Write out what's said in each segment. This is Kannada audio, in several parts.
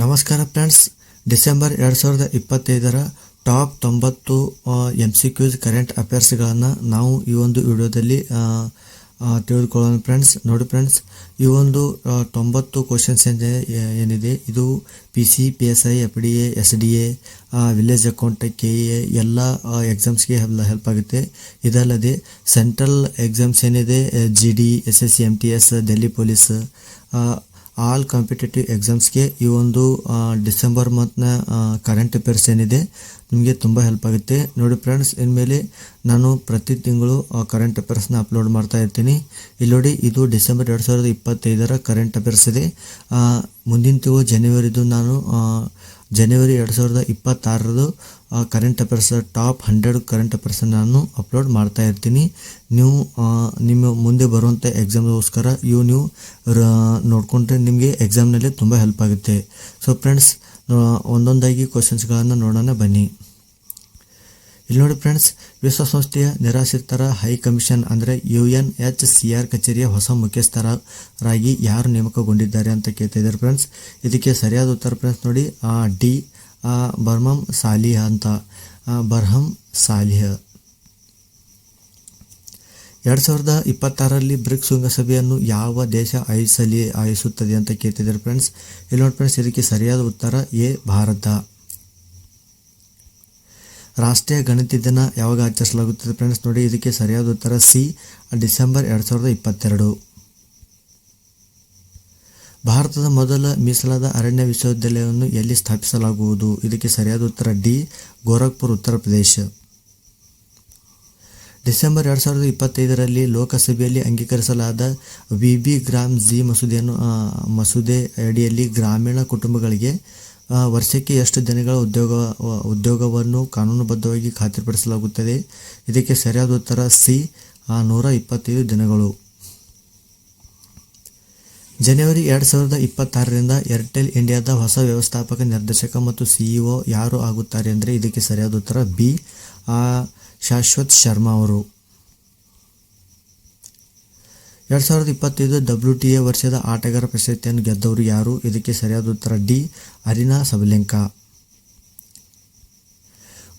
ನಮಸ್ಕಾರ ಫ್ರೆಂಡ್ಸ್, ಡಿಸೆಂಬರ್ 2025ರ ಟಾಪ್ 90 MCQs ಕರೆಂಟ್ ಅಫೇರ್ಸ್ಗಳನ್ನು ನಾವು ಈ ಒಂದು ವಿಡಿಯೋದಲ್ಲಿ ತಿಳಿದುಕೊಳ್ಳೋಣ ಫ್ರೆಂಡ್ಸ್. ನೋಡಿ ಫ್ರೆಂಡ್ಸ್, ಈ ಒಂದು 90 ಕ್ವಶನ್ಸ್ ಏನಿದೆ ಇದು PC, PSI, FDA, SDA, village account, KA ಎಲ್ಲ ಎಕ್ಸಾಮ್ಸ್ಗೆ ಹೆಲ್ಪ್ ಆಗುತ್ತೆ. ಇದಲ್ಲದೆ ಸೆಂಟ್ರಲ್ ಎಕ್ಸಾಮ್ಸ್ ಏನಿದೆ GD, SSC, MTS, Delhi police, all competitive ಎಕ್ಸಾಮ್ಸ್ಗೆ ಈ ಒಂದು ಡಿಸೆಂಬರ್ ಮಂತ್ನ ಕರೆಂಟ್ ಅಫೇರ್ಸ್ ಏನಿದೆ ನಿಮಗೆ ತುಂಬ ಹೆಲ್ಪ್ ಆಗುತ್ತೆ. ನೋಡಿ ಫ್ರೆಂಡ್ಸ್, ಇನ್ಮೇಲೆ ನಾನು ಪ್ರತಿ ತಿಂಗಳು ಕರೆಂಟ್ ಅಫೇರ್ಸ್ನ ಅಪ್ಲೋಡ್ ಮಾಡ್ತಾ ಇರ್ತೀನಿ. ಇಲ್ಲಿ ನೋಡಿ, ಇದು ಡಿಸೆಂಬರ್ 2025ರ ಕರೆಂಟ್ ಅಫೇರ್ಸ್ ಇದೆ. ಮುಂದಿನ ತಿಂಗಳು ಜನವರಿದು ನಾನು ಜನವರಿ 2026ರದು current affairs top 100 current affairs ನಾನು ಅಪ್ಲೋಡ್ ಮಾಡ್ತಾ ಇರ್ತೀನಿ. ನೀವು ನಿಮ್ಮ ಮುಂದೆ ಬರುವಂಥ ಎಕ್ಸಾಮ್ಗೋಸ್ಕರ ನೀವು ನೋಡಿಕೊಂಡ್ರೆ ನಿಮಗೆ ಎಕ್ಸಾಮ್ನಲ್ಲಿ ತುಂಬ ಹೆಲ್ಪ್ ಆಗುತ್ತೆ. ಸೊ ಫ್ರೆಂಡ್ಸ್, ಒಂದೊಂದಾಗಿ ಕ್ವಶನ್ಸ್ಗಳನ್ನು ನೋಡೋಣ ಬನ್ನಿ. ಇಲ್ಲಿ ನೋಡಿ ಫ್ರೆಂಡ್ಸ್, ವಿಶ್ವಸಂಸ್ಥೆಯ ನಿರಾಶ್ರಿತರ ಹೈ ಕಮಿಷನ್ ಅಂದರೆ UNHCR ಕಚೇರಿಯ ಹೊಸ ಮುಖ್ಯಸ್ಥರಾಗಿ ಯಾರು ನೇಮಕಗೊಂಡಿದ್ದಾರೆ ಅಂತ ಕೇಳ್ತಾ ಇದ್ದಾರೆ ಫ್ರೆಂಡ್ಸ್. ಇದಕ್ಕೆ ಸರಿಯಾದ ಉತ್ತರ ಫ್ರೆಂಡ್ಸ್ ನೋಡಿ, ಡಿ ಬರ್ಹಮ್ ಸಾಲಿಹ್ ಅಂತ. ಬರ್ಹಮ್ ಸಾಲಿಹ್ 2026ರಲ್ಲಿ ಬ್ರಿಕ್ಸ್ ಶೃಂಗಸಭೆಯನ್ನು ಯಾವ ದೇಶ ಆಯೋಜಿಸುತ್ತದೆ ಅಂತ ಕೇಳ್ತಿದ್ದಾರೆ ಫ್ರೆಂಡ್ಸ್. ಇಲ್ಲಿ ನೋಡಿ ಫ್ರೆಂಡ್ಸ್, ಇದಕ್ಕೆ ಸರಿಯಾದ ಉತ್ತರ ಎ ಭಾರತ. ರಾಷ್ಟ್ರೀಯ ಗಣಿತ ದಿನ ಯಾವಾಗ ಆಚರಿಸಲಾಗುತ್ತದೆ ಫ್ರೆಂಡ್ಸ್ ನೋಡಿ, ಇದಕ್ಕೆ ಸರಿಯಾದ ಉತ್ತರ ಸಿ ಡಿಸೆಂಬರ್ 2022. ಭಾರತದ ಮೊದಲ ಮೀಸಲಾದ ಅರಣ್ಯ ವಿಶ್ವವಿದ್ಯಾಲಯವನ್ನು ಎಲ್ಲಿ ಸ್ಥಾಪಿಸಲಾಗುವುದು? ಇದಕ್ಕೆ ಸರಿಯಾದ ಉತ್ತರ ಡಿ ಗೋರಖ್ಪುರ್, ಉತ್ತರ ಪ್ರದೇಶ. ಡಿಸೆಂಬರ್ 2025ರಲ್ಲಿ ಲೋಕಸಭೆಯಲ್ಲಿ ಅಂಗೀಕರಿಸಲಾದ BB ಗ್ರಾಮ್ ಜಿ ಮಸೂದೆ ಅಡಿಯಲ್ಲಿ ಗ್ರಾಮೀಣ ಕುಟುಂಬಗಳಿಗೆ ವರ್ಷಕ್ಕೆ ಎಷ್ಟು ದಿನಗಳ ಉದ್ಯೋಗವನ್ನು ಕಾನೂನುಬದ್ಧವಾಗಿ ಖಾತ್ರಿಪಡಿಸಲಾಗುತ್ತದೆ? ಇದಕ್ಕೆ ಸರಿಯಾದ ಉತ್ತರ ಸಿ 125 ದಿನಗಳು. ಜನವರಿ 2026ರಿಂದ ಏರ್ಟೆಲ್ ಇಂಡಿಯಾದ ಹೊಸ ವ್ಯವಸ್ಥಾಪಕ ನಿರ್ದೇಶಕ ಮತ್ತು CEO ಯಾರು ಆಗುತ್ತಾರೆ ಅಂದರೆ ಇದಕ್ಕೆ ಸರಿಯಾದ ಉತ್ತರ ಬಿ ಶಾಶ್ವತ್ ಶರ್ಮಾ ಅವರು. 2025 WTA ವರ್ಷದ ಆಟಗಾರ ಪ್ರಶಸ್ತಿಯನ್ನು ಗೆದ್ದವರು ಯಾರು? ಇದಕ್ಕೆ ಸರಿಯಾದ ಉತ್ತರ ಡಿ ಅರಿನಾ ಸಬಲೆಂಕಾ.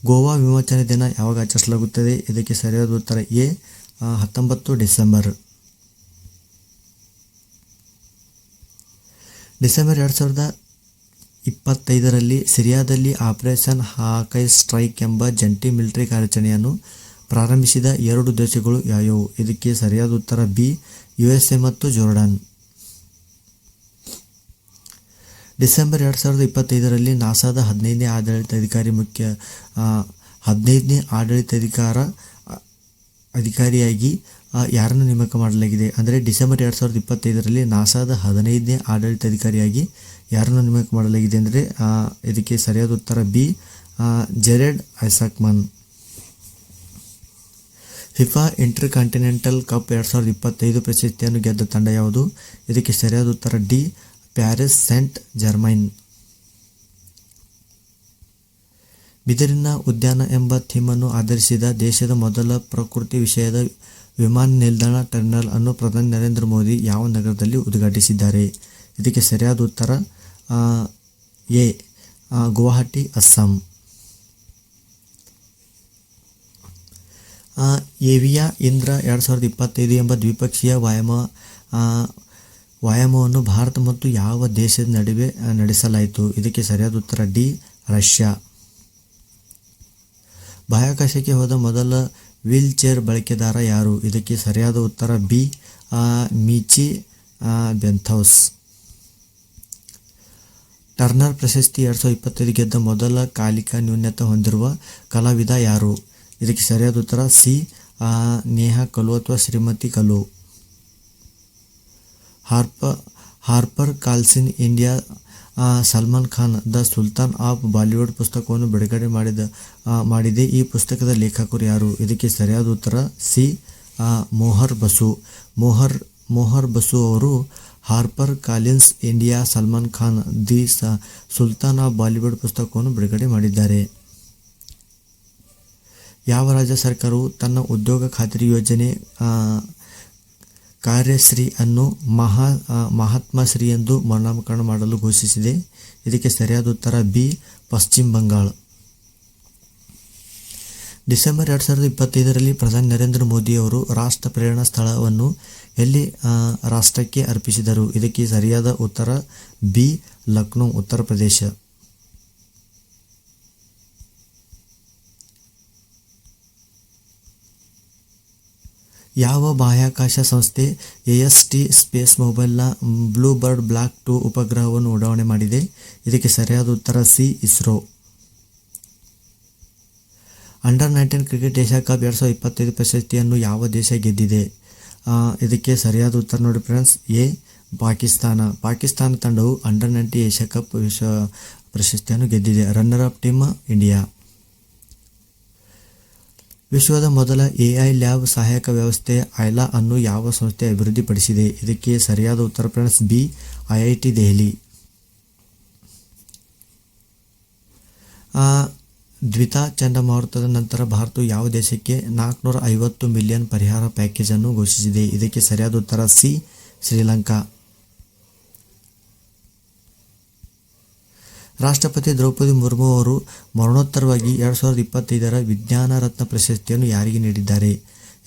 ಗೋವಾ ವಿಮೋಚನೆ ದಿನ ಯಾವಾಗ ಆಚರಿಸಲಾಗುತ್ತದೆ? ಇದಕ್ಕೆ ಸರಿಯಾದ ಉತ್ತರ ಎ 19 ಡಿಸೆಂಬರ್. ಡಿಸೆಂಬರ್ 2025ರಲ್ಲಿ ಸಿರಿಯಾದಲ್ಲಿ ಆಪರೇಷನ್ ಹಾಕೈ ಸ್ಟ್ರೈಕ್ ಎಂಬ ಜಂಟಿ ಮಿಲಿಟರಿ ಕಾರ್ಯಾಚರಣೆಯನ್ನು ಪ್ರಾರಂಭಿಸಿದ 2 ದೇಶಗಳು ಯಾವುವು? ಇದಕ್ಕೆ ಸರಿಯಾದ ಉತ್ತರ ಬಿ USA ಮತ್ತು ಜೋರ್ಡಾನ್. ಡಿಸೆಂಬರ್ 2025ರಲ್ಲಿ ನಾಸಾದ 15ನೇ ಆಡಳಿತಾಧಿಕಾರಿಯಾಗಿ ಯಾರನ್ನು ನೇಮಕ ಮಾಡಲಾಗಿದೆ? ಅಂದರೆ ಡಿಸೆಂಬರ್ 2025ರಲ್ಲಿ ನಾಸಾದ 15ನೇ ಆಡಳಿತಾಧಿಕಾರಿಯಾಗಿ ಯಾರನ್ನು ನೇಮಕ ಮಾಡಲಾಗಿದೆ ಅಂದರೆ ಇದಕ್ಕೆ ಸರಿಯಾದ ಉತ್ತರ B Jared Isaacman. FIFA intercontinental cup 2025 ಪ್ರಶಸ್ತಿಯನ್ನು ಗೆದ್ದ ತಂಡ ಯಾವುದು? ಇದಕ್ಕೆ ಸರಿಯಾದ ಉತ್ತರ ಡಿ ಪ್ಯಾರಿಸ್ ಸೇಂಟ್ ಜರ್ಮೈನ್. ಬಿದಿರಿನ ಉದ್ಯಾನ ಎಂಬ ಥೀಮನ್ನು ಆಧರಿಸಿದ ದೇಶದ ಮೊದಲ ಪ್ರಕೃತಿ ವಿಷಯದ ವಿಮಾನ ನಿಲ್ದಾಣ ಟರ್ಮಿನಲ್ ಅನ್ನು ಪ್ರಧಾನಿ ನರೇಂದ್ರ ಮೋದಿ ಯಾವ ನಗರದಲ್ಲಿ ಉದ್ಘಾಟಿಸಿದ್ದಾರೆ? ಇದಕ್ಕೆ ಸರಿಯಾದ ಉತ್ತರ ಎ ಗುವಾಹಟಿ, ಅಸ್ಸಾಂ. ಏವಿಯಾ ಇಂದ್ರ 2025 ಎಂಬ ದ್ವಿಪಕ್ಷೀಯ ವ್ಯಾಯಾಮವನ್ನು ಭಾರತ ಮತ್ತು ಯಾವ ದೇಶದ ನಡುವೆ ನಡೆಸಲಾಯಿತು? ಇದಕ್ಕೆ ಸರಿಯಾದ ಉತ್ತರ ಡಿ ರಷ್ಯಾ. ಬಾಹ್ಯಾಕಾಶಕ್ಕೆ ಹೋದ ಮೊದಲ ವೀಲ್ ಚೇರ್ ಬಳಕೆದಾರ ಯಾರು? ಇದಕ್ಕೆ ಸರಿಯಾದ ಉತ್ತರ ಬಿ ಮೀಚಿ ಬೆಂಥೌಸ್. ಟರ್ನರ್ ಪ್ರಶಸ್ತಿ 2025 ಗೆದ್ದ ಮೊದಲ ಕಾಲಿಕ ನ್ಯೂನತೆ ಹೊಂದಿರುವ ಕಲಾವಿದ ಯಾರು? ಇದಕ್ಕೆ ಸರಿಯಾದ ಉತ್ತರ ಸಿ ನೇಹಾ ಕಲು ಅಥವಾ Shrimati Kalu. Harper Collins India Salman Khan the sultan of Bollywood ಪುಸ್ತಕವನ್ನು ಬಿಡುಗಡೆ ಮಾಡಿದೆ. ಈ ಪುಸ್ತಕದ ಲೇಖಕರು ಯಾರು? ಇದಕ್ಕೆ ಸರಿಯಾದ ಉತ್ತರ ಸಿ ಮೋಹರ್ ಬಸು. ಮೋಹರ್ ಬಸು ಅವರು Harper Collins India Salman Khan the Sultan of Bollywood ಪುಸ್ತಕವನ್ನು ಬಿಡುಗಡೆ ಮಾಡಿದ್ದಾರೆ. ಯಾವ ರಾಜ್ಯ ಸರ್ಕಾರವು ತನ್ನ ಉದ್ಯೋಗ ಖಾತ್ರಿ ಯೋಜನೆ ಕಾರ್ಯಶ್ರೀ ಅನ್ನು ಮಹಾತ್ಮ ಶ್ರೀ ಎಂದು ಮರುನಾಮಕರಣ ಮಾಡಲು ಘೋಷಿಸಿದೆ. ಇದಕ್ಕೆ ಸರಿಯಾದ ಉತ್ತರ ಬಿ ಪಶ್ಚಿಮ ಬಂಗಾಳ. ಡಿಸೆಂಬರ್ 2025ರಲ್ಲಿ ಪ್ರಧಾನಿ ನರೇಂದ್ರ ಮೋದಿ ಅವರು ರಾಷ್ಟ್ರ ಪ್ರೇರಣಾ ಸ್ಥಳವನ್ನು ಎಲ್ಲಿ ರಾಷ್ಟ್ರಕ್ಕೆ ಅರ್ಪಿಸಿದರು? ಇದಕ್ಕೆ ಸರಿಯಾದ ಉತ್ತರ ಬಿ ಲಕ್ನೋ, ಉತ್ತರ ಪ್ರದೇಶ. ಯಾವ ಬಾಹ್ಯಾಕಾಶ ಸಂಸ್ಥೆ AST ಸ್ಪೇಸ್ ಮೊಬೈಲ್ನ ಬ್ಲೂ ಬರ್ಡ್ ಬ್ಲಾಕ್ 2 ಉಪಗ್ರಹವನ್ನು ಉಡಾವಣೆ ಮಾಡಿದೆ? ಇದಕ್ಕೆ ಸರಿಯಾದ ಉತ್ತರ C ISRO. Under nineteen cricket Asia cup 2025 ಪ್ರಶಸ್ತಿಯನ್ನು ಯಾವ ದೇಶ ಗೆದ್ದಿದೆ? ಇದಕ್ಕೆ ಸರಿಯಾದ ಉತ್ತರ ನೋಡಿ ಫ್ರೆಂಡ್ಸ್, ಎ ಪಾಕಿಸ್ತಾನ. ಪಾಕಿಸ್ತಾನ ತಂಡವು ಅಂಡರ್-19 ಏಷ್ಯಾ ಕಪ್ ವಿಶ್ವ ಪ್ರಶಸ್ತಿಯನ್ನು ಗೆದ್ದಿದೆ. Runner up team India. ವಿಶ್ವದ ಮೊದಲ AI ಲ್ಯಾಬ್ ಸಹಾಯಕ ವ್ಯವಸ್ಥೆ ಐಲಾ ಅನ್ನು ಯಾವ ಸಂಸ್ಥೆ ಅಭಿವೃದ್ಧಿಪಡಿಸಿದೆ? ಇದಕ್ಕೆ ಸರಿಯಾದ ಉತ್ತರ ಫ್ರೆಂಡ್ಸ್ ಬಿ IIT ದೆಹಲಿ. ದ್ವಿತಾ ಚಂಡಮಾರುತದ ನಂತರ ಭಾರತವು ಯಾವ ದೇಶಕ್ಕೆ 450 ಮಿಲಿಯನ್ ಪರಿಹಾರ ಪ್ಯಾಕೇಜ್ ಅನ್ನು ಘೋಷಿಸಿದೆ? ಇದಕ್ಕೆ ಸರಿಯಾದ ಉತ್ತರ ಸಿ ಶ್ರೀಲಂಕಾ. ರಾಷ್ಟ್ರಪತಿ ದ್ರೌಪದಿ ಮುರ್ಮು ಅವರು ಮರಣೋತ್ತರವಾಗಿ 2025ರ ವಿಜ್ಞಾನ ರತ್ನ ಪ್ರಶಸ್ತಿಯನ್ನು ಯಾರಿಗೆ ನೀಡಿದ್ದಾರೆ?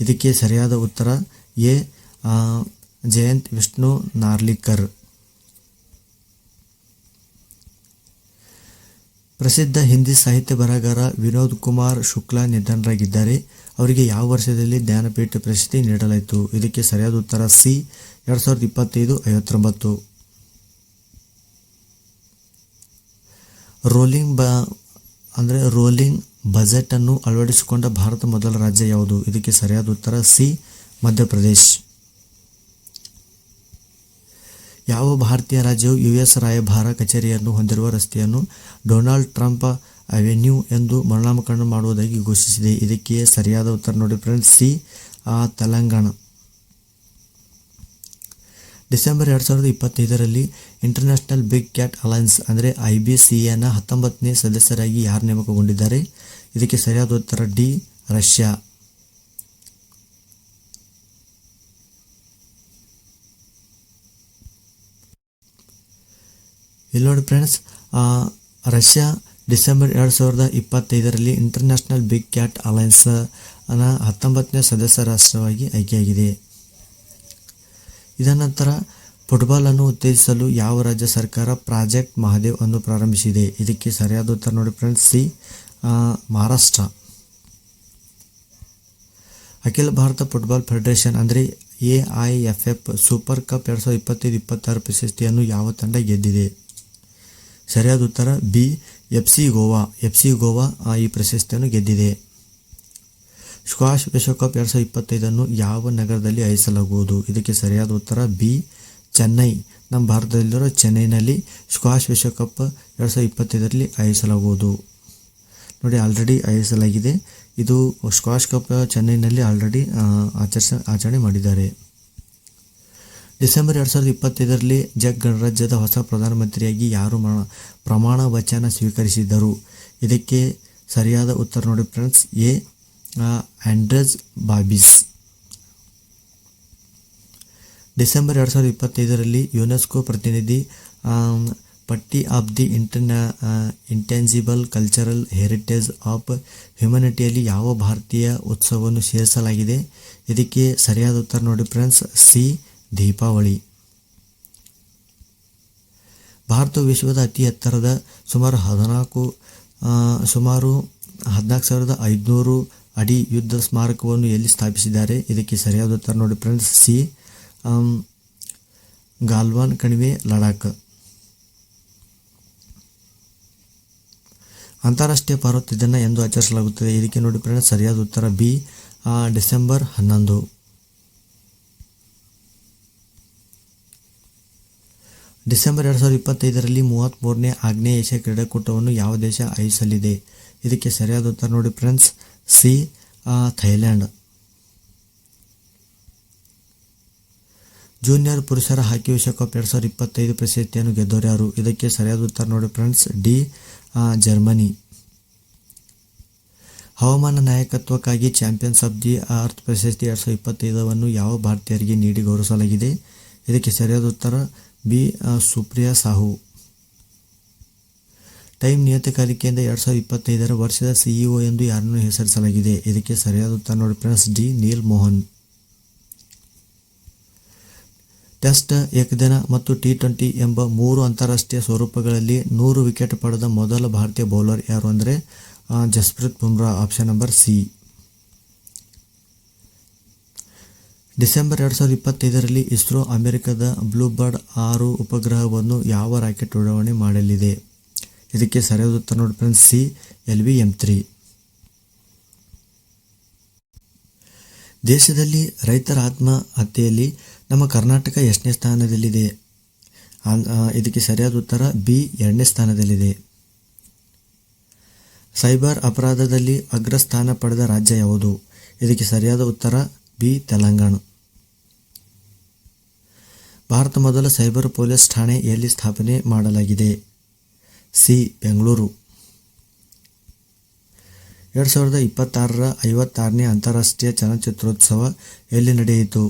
ಇದಕ್ಕೆ ಸರಿಯಾದ ಉತ್ತರ ಎ ಜಯಂತ್ ವಿಷ್ಣು ನಾರ್ಲಿಕರ್. ಪ್ರಸಿದ್ಧ ಹಿಂದಿ ಸಾಹಿತ್ಯ ಬರಹಗಾರ ವಿನೋದ್ ಕುಮಾರ್ ಶುಕ್ಲಾ ನಿಧನರಾಗಿದ್ದಾರೆ. ಅವರಿಗೆ ಯಾವ ವರ್ಷದಲ್ಲಿ ಜ್ಞಾನಪೀಠ ಪ್ರಶಸ್ತಿ ನೀಡಲಾಯಿತು? ಇದಕ್ಕೆ ಸರಿಯಾದ ಉತ್ತರ ಸಿ 2025 59. ರೋಲಿಂಗ್ ಬಜೆಟ್ ಅನ್ನು ಅಳವಡಿಸಿಕೊಂಡ ಭಾರತ ಮೊದಲ ರಾಜ್ಯ ಯಾವುದು? ಇದಕ್ಕೆ ಸರಿಯಾದ ಉತ್ತರ ಸಿ ಮಧ್ಯಪ್ರದೇಶ್. ಯಾವ ಭಾರತೀಯ ರಾಜ್ಯವು US ರಾಯಭಾರ ಕಚೇರಿಯನ್ನು ಹೊಂದಿರುವ ರಸ್ತೆಯನ್ನು ಡೊನಾಲ್ಡ್ ಟ್ರಂಪ್ ಅವೆನ್ಯೂ ಎಂದು ಮರುನಾಮಕರಣ ಮಾಡುವುದಾಗಿ ಘೋಷಿಸಿದೆ? ಇದಕ್ಕೆ ಸರಿಯಾದ ಉತ್ತರ ನೋಡಿ ಫ್ರೆಂಡ್ಸ್, ಸಿ ತೆಲಂಗಾಣ. ಡಿಸೆಂಬರ್ 2025ರಲ್ಲಿ ಇಂಟರ್ನ್ಯಾಷನಲ್ ಬಿಗ್ ಕ್ಯಾಟ್ ಅಲಯನ್ಸ್ ಅಂದರೆ IBCನ 19ನೇ ಸದಸ್ಯರಾಗಿ ಯಾರು ನೇಮಕಗೊಂಡಿದ್ದಾರೆ? ಇದಕ್ಕೆ ಸರಿಯಾದ ಉತ್ತರ ಡಿ ರಷ್ಯಾ. ಇಲ್ಲಿ ನೋಡಿ ಫ್ರೆಂಡ್ಸ್, ರಷ್ಯಾ ಡಿಸೆಂಬರ್ 2025ರಲ್ಲಿ ಇಂಟರ್ನ್ಯಾಷನಲ್ ಬಿಗ್ ಕ್ಯಾಟ್ ಅಲಯನ್ಸ್ನ 19ನೇ ಸದಸ್ಯ ರಾಷ್ಟ್ರವಾಗಿ ಆಯ್ಕೆಯಾಗಿದೆ. ಇದರ ನಂತರ ಫುಟ್ಬಾಲ್ ಅನ್ನು ಉತ್ತೇಜಿಸಲು ಯಾವ ರಾಜ್ಯ ಸರ್ಕಾರ ಪ್ರಾಜೆಕ್ಟ್ ಮಹಾದೇವ್ ಅನ್ನು ಪ್ರಾರಂಭಿಸಿದೆ? ಇದಕ್ಕೆ ಸರಿಯಾದ ಉತ್ತರ ನೋಡಿ ಫ್ರೆಂಡ್ಸ್, ಸಿ ಮಹಾರಾಷ್ಟ್ರ. ಅಖಿಲ ಭಾರತ ಫುಟ್ಬಾಲ್ ಫೆಡರೇಷನ್ ಅಂದರೆ AIFF ಸೂಪರ್ ಕಪ್ 2025-26 ಪ್ರಶಸ್ತಿಯನ್ನು ಯಾವ ತಂಡ ಗೆದ್ದಿದೆ? ಸರಿಯಾದ ಉತ್ತರ ಬಿ FC ಗೋವಾ ಈ ಪ್ರಶಸ್ತಿಯನ್ನು ಗೆದ್ದಿದೆ. ಸ್ಕ್ವಾಷ್ ವಿಶ್ವಕಪ್ 2025 ಯಾವ ನಗರದಲ್ಲಿ ಆಯೋಜಿಸಲಾಗುವುದು? ಇದಕ್ಕೆ ಸರಿಯಾದ ಉತ್ತರ ಬಿ ಚೆನ್ನೈ. ನಮ್ಮ ಭಾರತದಲ್ಲಿರೋ ಚೆನ್ನೈನಲ್ಲಿ ಸ್ಕ್ವಾಷ್ ವಿಶ್ವಕಪ್ 2025ರಲ್ಲಿ ಆಯೋಜಿಸಲಾಗುವುದು. ನೋಡಿ, ಆಲ್ರೆಡಿ ಆಯೋಜಿಸಲಾಗಿದೆ. ಇದು ಸ್ಕ್ವಾಷ್ ಕಪ್ ಚೆನ್ನೈನಲ್ಲಿ ಆಲ್ರೆಡಿ ಆಚರಣೆ ಮಾಡಿದ್ದಾರೆ. ಡಿಸೆಂಬರ್ 2025ರಲ್ಲಿ ಜಗ್ ಗಣರಾಜ್ಯದ ಹೊಸ ಪ್ರಧಾನಮಂತ್ರಿಯಾಗಿ ಯಾರು ಪ್ರಮಾಣ ವಚನ ಸ್ವೀಕರಿಸಿದರು? ಇದಕ್ಕೆ ಸರಿಯಾದ ಉತ್ತರ ನೋಡಿ friends, A Andrej Babis. December 2025ರಲ್ಲಿ ಯುನೆಸ್ಕೋ ಪ್ರತಿನಿಧಿ ಪಟ್ಟಿ of the intangible cultural heritage ಆಫ್ ಹ್ಯುಮ್ಯಾನಿಟಿಯಲ್ಲಿ ಯಾವ ಭಾರತೀಯ ಉತ್ಸವವನ್ನು ಸೇರಿಸಲಾಗಿದೆ? ಇದಕ್ಕೆ ಸರಿಯಾದ ಉತ್ತರ ನೋಡಿ ಫ್ರೆಂಡ್ಸ್, ಸಿ ದೀಪಾವಳಿ. ಭಾರತವು ವಿಶ್ವದ ಅತಿ ಎತ್ತರದ ಸುಮಾರು 14,500 ಅಡಿ ಯುದ್ಧ ಸ್ಮಾರಕವನ್ನು ಎಲ್ಲಿ ಸ್ಥಾಪಿಸಿದ್ದಾರೆ? ಇದಕ್ಕೆ ಸರಿಯಾದ ಉತ್ತರ ನೋಡಿ ಫ್ರೆಂಡ್ಸ್, ಸಿ ಗಾಲ್ವಾನ್ ಕಣಿವೆ, ಲಡಾಖ್. ಅಂತಾರಾಷ್ಟ್ರೀಯ ಪರ್ವತ ದಿನ ಎಂದು ಆಚರಿಸಲಾಗುತ್ತದೆ? ಇದಕ್ಕೆ ನೋಡಿ ಫ್ರೆಂಡ್ಸ್, ಸರಿಯಾದ ಉತ್ತರ ಬಿ ಡಿಸೆಂಬರ್ 11. ಡಿಸೆಂಬರ್ 2025ರಲ್ಲಿ 33ನೇ ಆಗ್ನೇಯ ಏಷ್ಯಾ ಕ್ರೀಡಾಕೂಟವನ್ನು ಯಾವ ದೇಶ ಆಯೋಜಿಸಲಿದೆ? ಇದಕ್ಕೆ ಸರಿಯಾದ ಉತ್ತರ ನೋಡಿ ಫ್ರೆಂಡ್ಸ್, ಸಿ ಥೈಲ್ಯಾಂಡ್. ಜೂನಿಯರ್ ಪುರುಷರ ಹಾಕಿ ವಿಶ್ವಕಪ್ 2025 ಪ್ರಶಸ್ತಿಯನ್ನು ಗೆದ್ದವರು ಯಾರು? ಇದಕ್ಕೆ ಸರಿಯಾದ ಉತ್ತರ ನೋಡಿ ಫ್ರೆಂಡ್ಸ್, ಡಿ ಜರ್ಮನಿ. ಹವಾಮಾನ ನಾಯಕತ್ವಕ್ಕಾಗಿ ಚಾಂಪಿಯನ್ಸ್ ಆಫ್ ದಿ ಅರ್ತ್ ಪ್ರಶಸ್ತಿ 2025ವನ್ನು ಯಾವ ಭಾರತೀಯರಿಗೆ ನೀಡಿ ಗೌರವಿಸಲಾಗಿದೆ? ಇದಕ್ಕೆ ಸರಿಯಾದ ಉತ್ತರ ಬಿ ಸುಪ್ರಿಯಾ ಸಾಹು. ಟೈಮ್ ನಿಯತಕಾಲಿಕೆಯಿಂದ 2025 ವರ್ಷದ CEO ಎಂದು ಯಾರನ್ನು ಹೆಸರಿಸಲಾಗಿದೆ? ಇದಕ್ಕೆ ಸರಿಯಾದ ಉತ್ತರ ನೋಡಿ friends, D. Neal Mohan. Test, ಏಕದಿನ ಮತ್ತು T20 ಎಂಬ 3 ಅಂತಾರಾಷ್ಟ್ರೀಯ ಸ್ವರೂಪಗಳಲ್ಲಿ 100 ವಿಕೆಟ್ ಪಡೆದ ಮೊದಲ ಭಾರತೀಯ ಬೌಲರ್ ಯಾರು ಅಂದರೆ Jasprit Bumrah. Option number C. December 2025ರಲ್ಲಿ ಇಸ್ರೋ ಅಮೆರಿಕದ ಬ್ಲೂಬರ್ಡ್ 6 ಉಪಗ್ರಹವನ್ನು ಯಾವ ರಾಕೆಟ್ ಉಡಾವಣೆ ಮಾಡಲಿದೆ? ಇದಕ್ಕೆ ಸರಿಯಾದ ಉತ್ತರ ನೋಡಿ ಫ್ರೆಂಡ್ಸ್, ಸಿ. LV-M3. ದೇಶದಲ್ಲಿ ರೈತರ ಆತ್ಮಹತ್ಯೆಯಲ್ಲಿ ನಮ್ಮ ಕರ್ನಾಟಕ ಎಷ್ಟನೇ ಸ್ಥಾನದಲ್ಲಿದೆ? ಇದಕ್ಕೆ ಸರಿಯಾದ ಉತ್ತರ ಬಿ. 2ನೇ ಸ್ಥಾನದಲ್ಲಿದೆ. ಸೈಬರ್ ಅಪರಾಧದಲ್ಲಿ ಅಗ್ರಸ್ಥಾನ ಪಡೆದ ರಾಜ್ಯ ಯಾವುದು? ಇದಕ್ಕೆ ಸರಿಯಾದ ಉತ್ತರ ಬಿ. ತೆಲಂಗಾಣ. ಭಾರತ ಮೊದಲ ಸೈಬರ್ ಪೊಲೀಸ್ ಠಾಣೆ ಎಲ್ಲಿ ಸ್ಥಾಪನೆ ಮಾಡಲಾಗಿದೆ? ಸಿ. ಬೆಂಗಳೂರು. 2026ರ 56ನೇ ಅಂತಾರಾಷ್ಟ್ರೀಯ ಚಲನಚಿತ್ರೋತ್ಸವ ಎಲ್ಲಿ ನಡೆಯಿತು?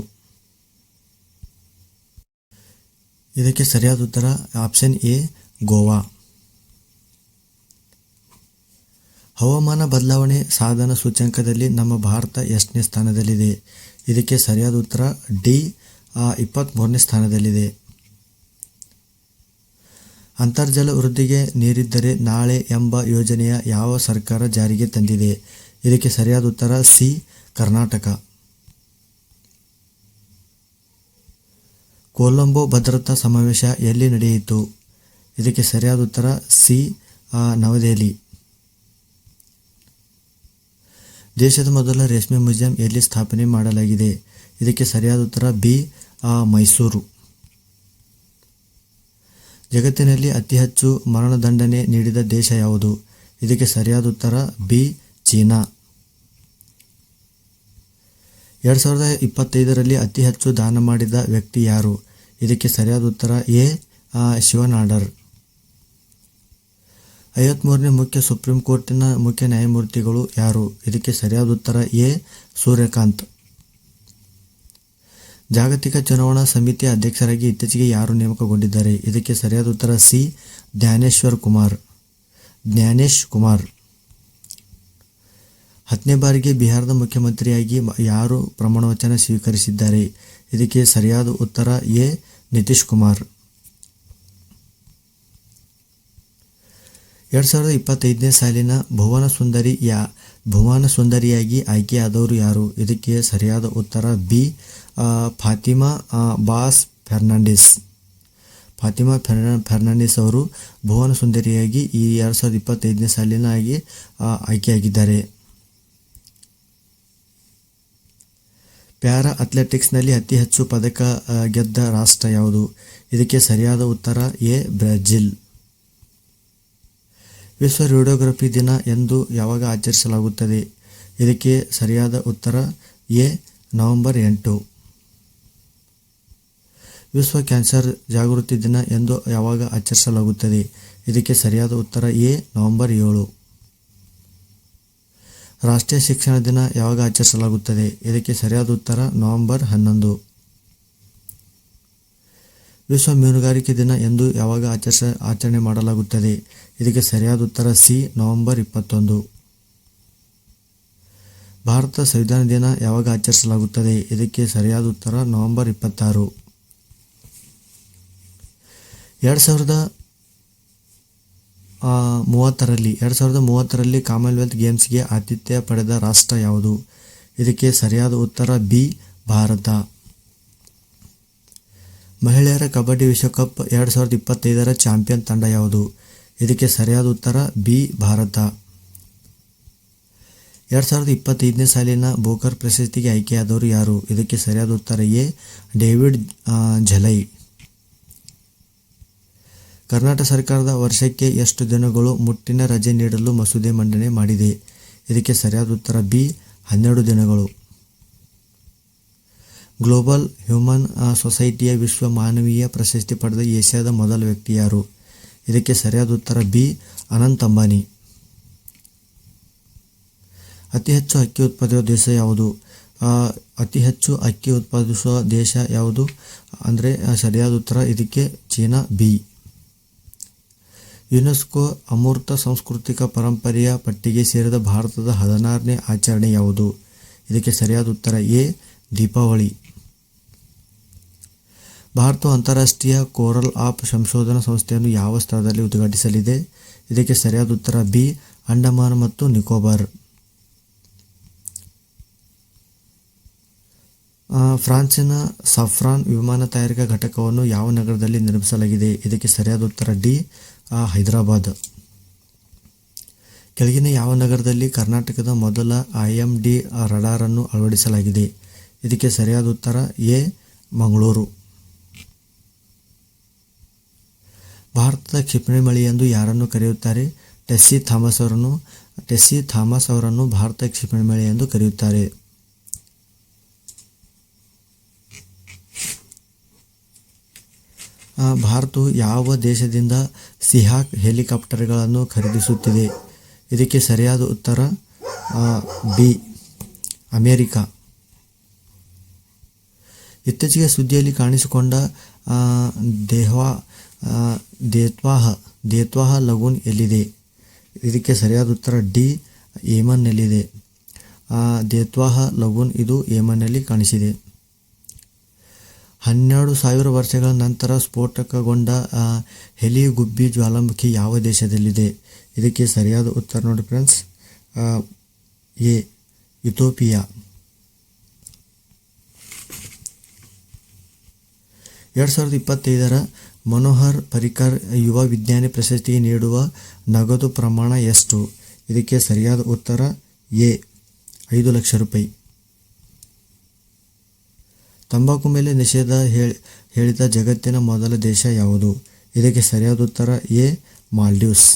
ಇದಕ್ಕೆ ಸರಿಯಾದ ಉತ್ತರ ಆಪ್ಷನ್ ಎ. ಗೋವಾ. ಹವಾಮಾನ ಬದಲಾವಣೆ ಸಾಧನ ಸೂಚ್ಯಂಕದಲ್ಲಿ ನಮ್ಮ ಭಾರತ ಎಷ್ಟನೇ ಸ್ಥಾನದಲ್ಲಿದೆ? ಇದಕ್ಕೆ ಸರಿಯಾದ ಉತ್ತರ ಡಿ. 23ನೇ ಸ್ಥಾನದಲ್ಲಿದೆ. ಅಂತರ್ಜಲ ವೃದ್ಧಿಗೆ ನೀರಿದ್ದರೆ ನಾಳೆ ಎಂಬ ಯೋಜನೆಯ ಯಾವ ಸರ್ಕಾರ ಜಾರಿಗೆ ತಂದಿದೆ? ಇದಕ್ಕೆ ಸರಿಯಾದ ಉತ್ತರ ಸಿ. ಕರ್ನಾಟಕ. ಕೊಲಂಬೋ ಭದ್ರತಾ ಸಮಾವೇಶ ಎಲ್ಲಿ ನಡೆಯಿತು? ಇದಕ್ಕೆ ಸರಿಯಾದ ಉತ್ತರ ಸಿ. ನವದೆಹಲಿ. ದೇಶದ ಮೊದಲ ರೇಷ್ಮೆ ಮ್ಯೂಸಿಯಂ ಎಲ್ಲಿ ಸ್ಥಾಪನೆ ಮಾಡಲಾಗಿದೆ? ಇದಕ್ಕೆ ಸರಿಯಾದ ಉತ್ತರ ಬಿ. ಮೈಸೂರು. ಜಗತ್ತಿನಲ್ಲಿ ಅತಿ ಹೆಚ್ಚು ಮರಣದಂಡನೆ ನೀಡಿದ ದೇಶ ಯಾವುದು? ಇದಕ್ಕೆ ಸರಿಯಾದ ಉತ್ತರ ಬಿ. ಚೀನಾ. 2025ರಲ್ಲಿ ಅತಿ ಹೆಚ್ಚು ದಾನ ಮಾಡಿದ ವ್ಯಕ್ತಿ ಯಾರು? ಇದಕ್ಕೆ ಸರಿಯಾದ ಉತ್ತರ ಎ. ಶಿವನಾಡರ್. 53ನೇ ಮುಖ್ಯ ಸುಪ್ರೀಂ ಕೋರ್ಟಿನ ಮುಖ್ಯ ನ್ಯಾಯಮೂರ್ತಿಗಳು ಯಾರು? ಇದಕ್ಕೆ ಸರಿಯಾದ ಉತ್ತರ ಎ. ಸೂರ್ಯಕಾಂತ್. ಜಾಗತಿಕ ಚುನಾವಣಾ ಸಮಿತಿಯ ಅಧ್ಯಕ್ಷರಾಗಿ ಇತ್ತೀಚೆಗೆ ಯಾರು ನೇಮಕಗೊಂಡಿದ್ದಾರೆ? ಇದಕ್ಕೆ ಸರಿಯಾದ ಉತ್ತರ ಸಿ. ಜ್ಞಾನೇಶ್ ಕುಮಾರ್. 10ನೇ ಬಾರಿಗೆ ಬಿಹಾರದ ಮುಖ್ಯಮಂತ್ರಿಯಾಗಿ ಯಾರು ಪ್ರಮಾಣವಚನ ಸ್ವೀಕರಿಸಿದ್ದಾರೆ? ಇದಕ್ಕೆ ಸರಿಯಾದ ಉತ್ತರ ಎ. ನಿತೀಶ್ ಕುಮಾರ್. 2025ನೇ ಸಾಲಿನ ಭುವನ ಸುಂದರಿಯಾಗಿ ಆಯ್ಕೆಯಾದವರು ಯಾರು? ಇದಕ್ಕೆ ಸರಿಯಾದ ಉತ್ತರ ಬಿ. ಫಾತಿಮಾ ಬಾಸ್ ಫೆರ್ನಾಂಡಿಸ್. ಫಾತಿಮಾ ಫೆರ್ನಾಂಡಿಸ್ ಅವರು ಭುವನ ಸುಂದರಿಯಾಗಿ ಈ 2025ನೇ ಸಾಲಿನಾಗಿ ಆಯ್ಕೆಯಾಗಿದ್ದಾರೆ. ಪ್ಯಾರಾ ಅಥ್ಲೆಟಿಕ್ಸ್ನಲ್ಲಿ ಅತಿ ಹೆಚ್ಚು ಪದಕ ಗೆದ್ದ ರಾಷ್ಟ್ರ ಯಾವುದು? ಇದಕ್ಕೆ ಸರಿಯಾದ ಉತ್ತರ ಎ. ಬ್ರೆಜಿಲ್. ವಿಶ್ವ ರೇಡಿಯೋಗ್ರಫಿ ದಿನ ಎಂದು ಯಾವಾಗ ಆಚರಿಸಲಾಗುತ್ತದೆ? ಇದಕ್ಕೆ ಸರಿಯಾದ ಉತ್ತರ ಎ. ನವೆಂಬರ್ 8. ವಿಶ್ವ ಕ್ಯಾನ್ಸರ್ ಜಾಗೃತಿ ದಿನ ಎಂದು ಯಾವಾಗ ಆಚರಿಸಲಾಗುತ್ತದೆ? ಇದಕ್ಕೆ ಸರಿಯಾದ ಉತ್ತರ ಎ. ನವೆಂಬರ್ 7. ರಾಷ್ಟ್ರೀಯ ಶಿಕ್ಷಣ ದಿನ ಯಾವಾಗ ಆಚರಿಸಲಾಗುತ್ತದೆ? ಇದಕ್ಕೆ ಸರಿಯಾದ ಉತ್ತರ ನವೆಂಬರ್ 11. ವಿಶ್ವ ಮೀನುಗಾರಿಕೆ ದಿನ ಎಂದು ಯಾವಾಗ ಆಚರಣೆ ಮಾಡಲಾಗುತ್ತದೆ? ಇದಕ್ಕೆ ಸರಿಯಾದ ಉತ್ತರ ಸಿ. ನವೆಂಬರ್ 21. ಭಾರತ ಸಂವಿಧಾನ ದಿನ ಯಾವಾಗ ಆಚರಿಸಲಾಗುತ್ತದೆ? ಇದಕ್ಕೆ ಸರಿಯಾದ ಉತ್ತರ ನವೆಂಬರ್ 26. 2030ರಲ್ಲಿ ಕಾಮನ್ವೆಲ್ತ್ ಗೇಮ್ಸ್ಗೆ ಆತಿಥ್ಯ ಪಡೆದ ರಾಷ್ಟ್ರ ಯಾವುದು? ಇದಕ್ಕೆ ಸರಿಯಾದ ಉತ್ತರ ಬಿ. ಭಾರತ. ಮಹಿಳೆಯರ ಕಬಡ್ಡಿ ವಿಶ್ವಕಪ್ 2025ರ ಚಾಂಪಿಯನ್ ತಂಡ ಯಾವುದು? ಇದಕ್ಕೆ ಸರಿಯಾದ ಉತ್ತರ ಬಿ. ಭಾರತ. 2025ನೇ ಸಾಲಿನ ಬೋಕರ್ ಪ್ರಶಸ್ತಿಗೆ ಆಯ್ಕೆಯಾದವರು ಯಾರು? ಇದಕ್ಕೆ ಸರಿಯಾದ ಉತ್ತರ ಎ. ಡೇವಿಡ್ ಝಲೈ. ಕರ್ನಾಟಕ ಸರ್ಕಾರದ ವರ್ಷಕ್ಕೆ ಎಷ್ಟು ದಿನಗಳು ಮುಟ್ಟಿನ ರಜೆ ನೀಡಲು ಮಸೂದೆ ಮಂಡನೆ ಮಾಡಿದೆ? ಇದಕ್ಕೆ ಸರಿಯಾದ ಉತ್ತರ ಬಿ. 12 ದಿನಗಳು. ಗ್ಲೋಬಲ್ ಹ್ಯೂಮನ್ ಸೊಸೈಟಿಯ ವಿಶ್ವ ಮಾನವೀಯ ಪ್ರಶಸ್ತಿ ಪಡೆದ ಏಷ್ಯಾದ ಮೊದಲ ವ್ಯಕ್ತಿ ಯಾರು? ಇದಕ್ಕೆ ಸರಿಯಾದ ಉತ್ತರ ಬಿ. ಅನಂತ್ ಅಂಬಾನಿ. ಅತಿ ಹೆಚ್ಚು ಅಕ್ಕಿ ಉತ್ಪಾದಿಸುವ ದೇಶ ಯಾವುದು? ಅತಿ ಹೆಚ್ಚು ಅಕ್ಕಿ ಉತ್ಪಾದಿಸುವ ದೇಶ ಯಾವುದು ಅಂದರೆ ಸರಿಯಾದ ಉತ್ತರ ಇದಕ್ಕೆ ಚೀನಾ. ಬಿ. ಯುನೆಸ್ಕೋ ಅಮೂರ್ತ ಸಾಂಸ್ಕೃತಿಕ ಪರಂಪರೆಯ ಪಟ್ಟಿಗೆ ಸೇರಿದ ಭಾರತದ 16ನೇ ಆಚರಣೆ ಯಾವುದು? ಇದಕ್ಕೆ ಸರಿಯಾದ ಉತ್ತರ ಎ. ದೀಪಾವಳಿ. ಭಾರತವು ಅಂತಾರಾಷ್ಟ್ರೀಯ ಕೋರಲ್ ಆಪ್ ಸಂಶೋಧನಾ ಸಂಸ್ಥೆಯನ್ನು ಯಾವ ಸ್ಥಳದಲ್ಲಿ ಉದ್ಘಾಟಿಸಲಿದೆ? ಇದಕ್ಕೆ ಸರಿಯಾದ ಉತ್ತರ ಬಿ. ಅಂಡಮಾನ್ ಮತ್ತು ನಿಕೋಬಾರ್. ಫ್ರಾನ್ಸಿನ ಸಫ್ರಾನ್ ವಿಮಾನ ತಯಾರಿಕಾ ಘಟಕವನ್ನು ಯಾವ ನಗರದಲ್ಲಿ ನಿರ್ಮಿಸಲಾಗಿದೆ? ಇದಕ್ಕೆ ಸರಿಯಾದ ಉತ್ತರ ಡಿ. ಹೈದರಾಬಾದ್. ಕೆಳಗಿನ ಯಾವ ನಗರದಲ್ಲಿ ಕರ್ನಾಟಕದ ಮೊದಲ IMD ರಡಾರ್ ಅನ್ನು ಅಳವಡಿಸಲಾಗಿದೆ? ಇದಕ್ಕೆ ಸರಿಯಾದ ಉತ್ತರ ಎ. ಮಂಗಳೂರು. ಭಾರತದ ಕ್ಷಿಪಣಿ ಮಳೆ ಎಂದು ಯಾರನ್ನು ಕರೆಯುತ್ತಾರೆ? ಟೆಸ್ಸಿ ಥಾಮಸ್ ಅವರನ್ನು ಭಾರತ ಕ್ಷಿಪಣಿ ಮಳೆ ಎಂದು ಕರೆಯುತ್ತಾರೆ. ಭಾರತವು ಯಾವ ದೇಶದಿಂದ ಸಿಹಾಕ್ ಹೆಲಿಕಾಪ್ಟರ್ಗಳನ್ನು ಖರೀದಿಸುತ್ತಿದೆ? ಇದಕ್ಕೆ ಸರಿಯಾದ ಉತ್ತರ ಬಿ. ಅಮೇರಿಕ. ಇತ್ತೀಚೆಗೆ ಸುದ್ದಿಯಲ್ಲಿ ಕಾಣಿಸಿಕೊಂಡ ದೇತ್ವಾಹ ಲಗೂನ್ ಎಲ್ಲಿದೆ? ಇದಕ್ಕೆ ಸರಿಯಾದ ಉತ್ತರ ಡಿ. ಯೆಮನ್ನಲ್ಲಿದೆ. ದೇತ್ವಾಹ ಲಗೂನ್ ಇದು ಯೆಮನ್ನಲ್ಲಿ ಕಾಣಿಸಿದೆ. 12,000 ವರ್ಷಗಳ ನಂತರ ಸ್ಫೋಟಕಗೊಂಡ ಹೆಲಿಗುಬ್ಬಿ ಜ್ವಾಲಾಮುಖಿ ಯಾವ ದೇಶದಲ್ಲಿದೆ? ಇದಕ್ಕೆ ಸರಿಯಾದ ಉತ್ತರ ನೋಡಿ ಫ್ರೆಂಡ್ಸ್, ಎ. ಇಥಿಯೋಪಿಯಾ. 2025ರ ಮನೋಹರ್ ಪರಿಕರ್ ಯುವ ವಿಜ್ಞಾನಿ ಪ್ರಶಸ್ತಿಗೆ ನೀಡುವ ನಗದು ಪ್ರಮಾಣ ಎಷ್ಟು? ಇದಕ್ಕೆ ಸರಿಯಾದ ಉತ್ತರ ಎ. 5 ಲಕ್ಷ ರೂಪಾಯಿ. ತಂಬಾಕು ಮೇಲೆ ನಿಷೇಧ ಹೇಳಿದ ಜಗತ್ತಿನ ಮೊದಲ ದೇಶ ಯಾವುದು? ಇದಕ್ಕೆ ಸರಿಯಾದ ಉತ್ತರ ಎ. ಮಾಲ್ಡೀವ್ಸ್.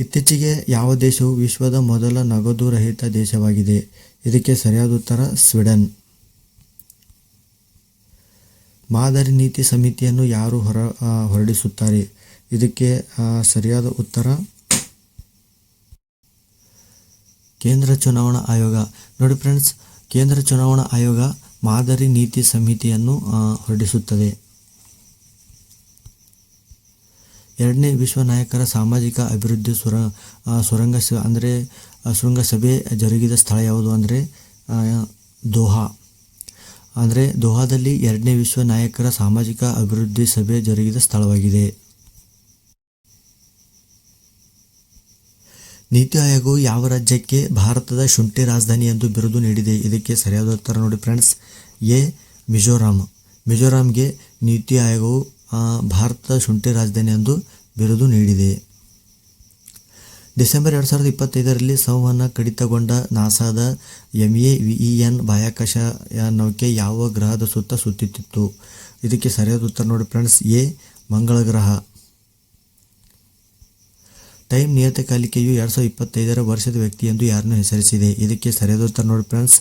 ಇತ್ತೀಚೆಗೆ ಯಾವ ದೇಶವು ವಿಶ್ವದ ಮೊದಲ ನಗದು ರಹಿತ ದೇಶವಾಗಿದೆ? ಇದಕ್ಕೆ ಸರಿಯಾದ ಉತ್ತರ ಸ್ವೀಡನ್. ಮಾದರಿ ನೀತಿ ಸಮಿತಿಯನ್ನು ಯಾರು ಹೊರಡಿಸುತ್ತಾರೆ? ಇದಕ್ಕೆ ಸರಿಯಾದ ಉತ್ತರ ಕೇಂದ್ರ ಚುನಾವಣಾ ಆಯೋಗ. ನೋಡಿ ಫ್ರೆಂಡ್ಸ್, ಕೇಂದ್ರ ಚುನಾವಣಾ ಆಯೋಗ ಮಾದರಿ ನೀತಿ ಸಂಹಿತೆಯನ್ನು ಹೊರಡಿಸುತ್ತದೆ. 2ನೇ ವಿಶ್ವ ನಾಯಕರ ಸಾಮಾಜಿಕ ಅಭಿವೃದ್ಧಿ ಶೃಂಗಸಭೆ ಜರುಗಿದ ಸ್ಥಳ ಯಾವುದು ಅಂದರೆ ದೋಹಾ. ದೋಹಾದಲ್ಲಿ 2ನೇ ವಿಶ್ವ ನಾಯಕರ ಸಾಮಾಜಿಕ ಅಭಿವೃದ್ಧಿ ಸಭೆ ಜರುಗಿದ ಸ್ಥಳವಾಗಿದೆ. ನೀತಿ ಆಯೋಗವು ಯಾವ ರಾಜ್ಯಕ್ಕೆ ಭಾರತದ ಶುಂಠಿ ರಾಜಧಾನಿ ಎಂದು ಬಿರುದು ನೀಡಿದೆ? ಇದಕ್ಕೆ ಸರಿಯಾದ ಉತ್ತರ ನೋಡಿ ಫ್ರೆಂಡ್ಸ್, ಎ. ಮಿಜೋರಾಂ. ಮಿಜೋರಾಂಗೆ ನೀತಿ ಆಯೋಗವು ಭಾರತದ ಶುಂಠಿ ರಾಜಧಾನಿ ಎಂದು ಬಿರುದು ನೀಡಿದೆ. ಡಿಸೆಂಬರ್ 2025ರಲ್ಲಿ ಸಂವಹನ ಕಡಿತಗೊಂಡ ನಾಸಾದ MEVEN ಬಾಹ್ಯಾಕಾಶ ನೌಕೆ ಯಾವ ಗ್ರಹದ ಸುತ್ತ ಸುತ್ತುತ್ತಿತ್ತು? ಇದಕ್ಕೆ ಸರಿಯಾದ ಉತ್ತರ ನೋಡಿ ಫ್ರೆಂಡ್ಸ್, ಎ. ಮಂಗಳ ಗ್ರಹ. ಟೈಮ್ ನಿಯತಕಾಲಿಕೆಯು 2025ರ ವರ್ಷದ ವ್ಯಕ್ತಿ ಎಂದು ಯಾರನ್ನು ಹೆಸರಿಸಿದೆ? ಇದಕ್ಕೆ ಸರಿಯಾದ ಉತ್ತರ ನೋಡಿ ಫ್ರೆಂಡ್ಸ್,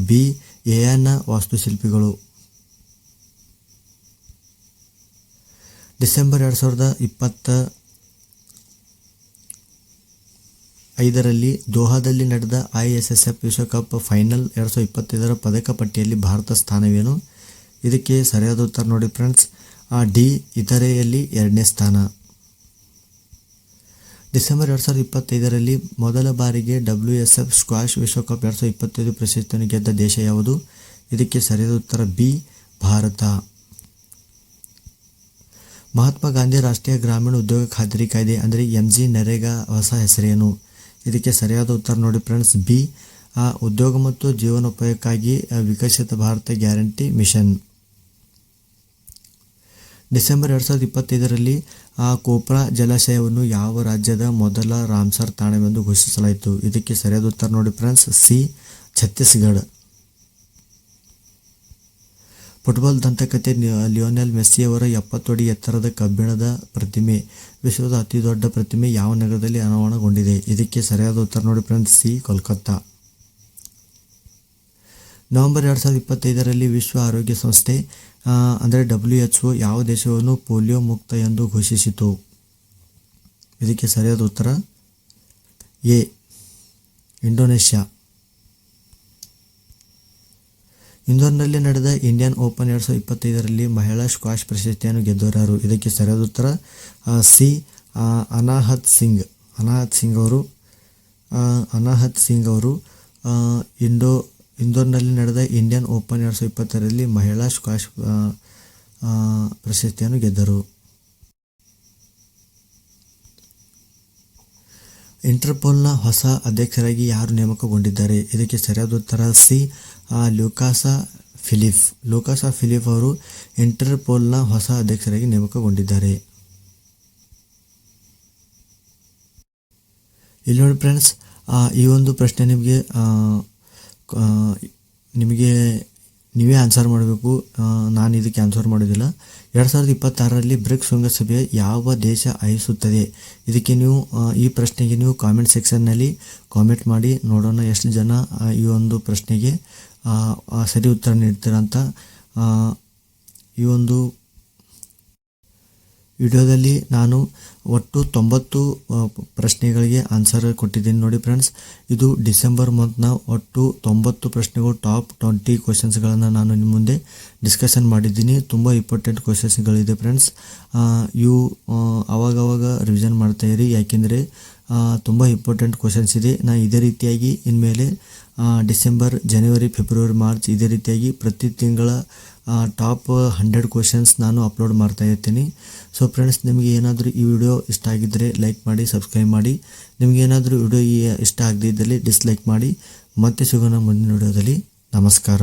ಬಿ. ಎಯಾನ ವಾಸ್ತುಶಿಲ್ಪಿಗಳು. ಡಿಸೆಂಬರ್ 2025ರಲ್ಲಿ ದೋಹಾದಲ್ಲಿ ನಡೆದ ISSF ವಿಶ್ವಕಪ್ ಫೈನಲ್ 2025ರ ಪದಕ ಪಟ್ಟಿಯಲ್ಲಿ ಭಾರತ ಸ್ಥಾನವೇನು? ಇದಕ್ಕೆ ಸರಿಯಾದ ಉತ್ತರ ನೋಡಿ ಫ್ರೆಂಡ್ಸ್, ಡಿ. ಇತರೆಯಲ್ಲಿ 2ನೇ ಸ್ಥಾನ. ಡಿಸೆಂಬರ್ 2025ರಲ್ಲಿ ಮೊದಲ ಬಾರಿಗೆ WSF ಸ್ಕ್ವಾಷ್ ವಿಶ್ವಕಪ್ 2025 ಪ್ರಶಸ್ತಿಯನ್ನು ಗೆದ್ದ ದೇಶ ಯಾವುದು? ಇದಕ್ಕೆ ಸರಿಯಾದ ಉತ್ತರ ಬಿ. ಭಾರತ. ಮಹಾತ್ಮ ಗಾಂಧಿ ರಾಷ್ಟ್ರೀಯ ಗ್ರಾಮೀಣ ಉದ್ಯೋಗ ಖಾತ್ರಿ ಕಾಯ್ದೆ ಅಂದರೆ MG ನರೇಗಾ ಹೊಸ ಹೆಸರೇನು? ಇದಕ್ಕೆ ಸರಿಯಾದ ಉತ್ತರ ನೋಡಿ ಫ್ರೆಂಡ್ಸ್, ಬಿ. ಉದ್ಯೋಗ ಮತ್ತು ಜೀವನೋಪಾಯಕ್ಕಾಗಿ Viksit Bharat guarantee mission. December 2025ರಲ್ಲಿ ಕೋಪ್ರಾ ಜಲಾಶಯವನ್ನು ಯಾವ ರಾಜ್ಯದ ಮೊದಲ ರಾಮ್ಸರ್ ತಾಣವೆಂದು ಘೋಷಿಸಲಾಯಿತು? ಇದಕ್ಕೆ ಸರಿಯಾದ ಉತ್ತರ ನೋಡಿ ಫ್ರೆಂಡ್ಸ್, ಸಿ. ಛತ್ತೀಸ್ಗಢ. ಫುಟ್ಬಾಲ್ ದಂತಕಥೆ ಲಿಯೋನೆಲ್ ಮೆಸ್ಸಿಯವರ 70 ಅಡಿ ಎತ್ತರದ ಕಬ್ಬಿಣದ ಪ್ರತಿಮೆ ವಿಶ್ವದ ಅತಿ ದೊಡ್ಡ ಪ್ರತಿಮೆ ಯಾವ ನಗರದಲ್ಲಿ ಅನಾವರಣಗೊಂಡಿದೆ? ಇದಕ್ಕೆ ಸರಿಯಾದ ಉತ್ತರ ನೋಡಿ ಫ್ರೆಂಡ್ಸ್, ಸಿ. ಕೋಲ್ಕತ್ತಾ. ನವೆಂಬರ್ 2025ರಲ್ಲಿ ವಿಶ್ವ ಆರೋಗ್ಯ ಸಂಸ್ಥೆ ಅಂದರೆ WHO ಯಾವ ದೇಶವನ್ನು ಪೋಲಿಯೋ ಮುಕ್ತ ಎಂದು ಘೋಷಿಸಿತು? ಇದಕ್ಕೆ ಸರಿಯಾದ ಉತ್ತರ ಎ. ಇಂಡೋನೇಷ್ಯಾ. ಇಂದೋರ್ನಲ್ಲಿ ನಡೆದ ಇಂಡಿಯನ್ ಓಪನ್ 2025ರಲ್ಲಿ ಮಹಿಳಾ ಸ್ಕ್ವಾಷ್ ಪ್ರಶಸ್ತಿಯನ್ನು ಗೆದ್ದವರು. ಇದಕ್ಕೆ ಸರಿಯಾದ ಉತ್ತರ ಸಿ ಅನಾಹತ್ ಸಿಂಗ್ ಅವರು ಇಂದೋರ್ನಲ್ಲಿ ನಡೆದ ಇಂಡಿಯನ್ ಓಪನ್ 2025ರಲ್ಲಿ ಮಹಿಳಾ ಸ್ಕ್ವಾಷ್ ಪ್ರಶಸ್ತಿಯನ್ನು ಗೆದ್ದರು. ಇಂಟರ್ಪೋಲ್ನ ಹೊಸ ಅಧ್ಯಕ್ಷರಾಗಿ ಯಾರು ನೇಮಕಗೊಂಡಿದ್ದಾರೆ? ಇದಕ್ಕೆ ಸರಿಯಾದ ಉತ್ತರ ಸಿ ಲೂಕಾಸಾ ಫಿಲಿಪ್ ಅವರು ಇಂಟರ್ಪೋಲ್ನ ಹೊಸ ಅಧ್ಯಕ್ಷರಾಗಿ ನೇಮಕಗೊಂಡಿದ್ದಾರೆ. ಇಲ್ಲಿ ನೋಡಿ ಫ್ರೆಂಡ್ಸ್, ಈ ಒಂದು ಪ್ರಶ್ನೆ ನಿಮಗೆ ನೀವೇ ಆನ್ಸರ್ ಮಾಡಬೇಕು. ನಾನು ಇದಕ್ಕೆ ಆನ್ಸರ್ ಮಾಡೋದಿಲ್ಲ. 2026ರಲ್ಲಿ ಬ್ರಿಕ್ಸ್ ಶೃಂಗಸಭೆ ಯಾವ ದೇಶ ಆಯೋಜಿಸುತ್ತದೆ? ಇದಕ್ಕೆ ನೀವು ಈ ಪ್ರಶ್ನೆಗೆ ನೀವು ಕಾಮೆಂಟ್ ಸೆಕ್ಷನ್ನಲ್ಲಿ ಕಾಮೆಂಟ್ ಮಾಡಿ ನೋಡೋಣ ಎಷ್ಟು ಜನ ಈ ಒಂದು ಪ್ರಶ್ನೆಗೆ ಸರಿ ಉತ್ತರ ನೀಡ್ತೀರಂತ. ಈ ಒಂದು ವಿಡಿಯೋದಲ್ಲಿ ನಾನು ಒಟ್ಟು 90 ಪ್ರಶ್ನೆಗಳಿಗೆ ಆನ್ಸರ್ ಕೊಟ್ಟಿದ್ದೀನಿ ನೋಡಿ ಫ್ರೆಂಡ್ಸ್. ಇದು ಡಿಸೆಂಬರ್ ಮಂತ್ನ ಒಟ್ಟು 90 ಪ್ರಶ್ನೆಗಳು, ಟಾಪ್ 20 ಕ್ವಶನ್ಸ್ಗಳನ್ನು ನಾನು ನಿಮ್ಮ ಮುಂದೆ ಡಿಸ್ಕಷನ್ ಮಾಡಿದ್ದೀನಿ. ತುಂಬ ಇಂಪಾರ್ಟೆಂಟ್ ಕ್ವಶನ್ಸ್ಗಳಿದೆ ಫ್ರೆಂಡ್ಸ್. ಇವು ಅವಾಗವಾಗ ರಿವಿಷನ್ ಮಾಡ್ತಾಯಿರಿ, ಯಾಕೆಂದರೆ ತುಂಬ ಇಂಪಾರ್ಟೆಂಟ್ ಕ್ವಶನ್ಸ್ ಇದೆ. ನಾನು ಇದೇ ರೀತಿಯಾಗಿ ಇನ್ಮೇಲೆ ಡಿಸೆಂಬರ್, ಜನವರಿ, ಫೆಬ್ರವರಿ, ಮಾರ್ಚ್ ಇದೇ ರೀತಿಯಾಗಿ ಪ್ರತಿ ತಿಂಗಳ ಟಾಪ್ 100 ಕ್ವಶನ್ಸ್ ನಾನು ಅಪ್ಲೋಡ್ ಮಾಡ್ತಾ ಇರ್ತೀನಿ. ಸೊ ಫ್ರೆಂಡ್ಸ್, ನಿಮಗೆ ಏನಾದರೂ ಈ ವಿಡಿಯೋ ಇಷ್ಟ ಆಗಿದ್ದರೆ ಲೈಕ್ ಮಾಡಿ, ಸಬ್ಸ್ಕ್ರೈಬ್ ಮಾಡಿ. ನಿಮಗೆ ಏನಾದರೂ ವಿಡಿಯೋ ಇಷ್ಟ ಆಗದೇ ಇದ್ದಲ್ಲಿ ಡಿಸ್ಲೈಕ್ ಮಾಡಿ. ಮತ್ತೆ ಸಿಗೋಣ ಮುಂದಿನ ವಿಡಿಯೋದಲ್ಲಿ. ನಮಸ್ಕಾರ.